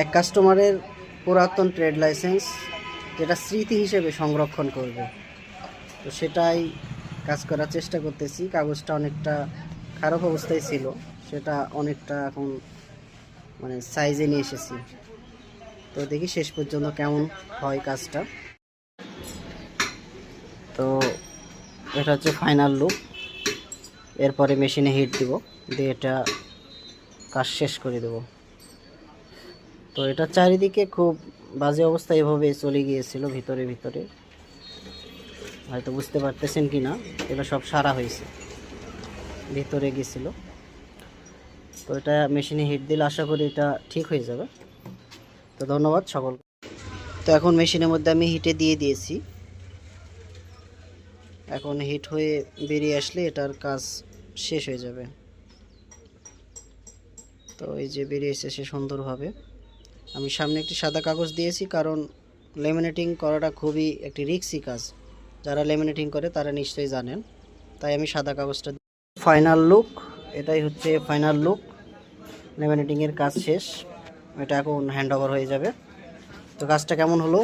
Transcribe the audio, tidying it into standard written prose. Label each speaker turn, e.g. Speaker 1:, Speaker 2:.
Speaker 1: এক কাস্টমারের পুরাতন ট্রেড লাইসেন্স যেটা স্মৃতি হিসেবে সংরক্ষণ করবে, তো সেটাই কাজ করার চেষ্টা করতেছি। কাগজটা অনেকটা খারাপ অবস্থায় ছিল, সেটা অনেকটা এখন মানে সাইজে নিয়ে এসেছি। তো দেখি শেষ পর্যন্ত কেমন হয় কাজটা। তো এটা হচ্ছে ফাইনাল লুক। এরপরে মেশিনে হিট দিব, দিয়ে এটা কাজ শেষ করে দেব। তো এটা চারিদিকে খুব বাজে অবস্থা এভাবে চলে গিয়েছিল ভিতরে ভিতরে, হয়তো বুঝতে পারতেছেন কি না। এটা সব সারা হয়েছে, ভিতরে গেছিল। তো এটা মেশিনে হিট দিলে আশা করি এটা ঠিক হয়ে যাবে। তো ধন্যবাদ সকল। তো এখন মেশিনের মধ্যে আমি হিটে দিয়ে দিয়েছি। এখন হিট হয়ে বেরিয়ে আসলে এটার কাজ শেষ হয়ে যাবে। তো এই যে বেরিয়ে এসেছে সুন্দরভাবে। আমি সামনে একটি সাদা কাগজ দিয়েছি, কারণ লেমিনেটিং করাটা খুবই একটি রিস্কি কাজ। যারা লেমিনেটিং করে তারা নিশ্চয়ই জানেন, তাই আমি সাদা কাগজটা। ফাইনাল লুক, এটাই হচ্ছে ফাইনাল লুক। লেমিনেটিংয়ের কাজ শেষ, এটা এখন হ্যান্ড ওভার হয়ে যাবে। তো কাজটা কেমন হলো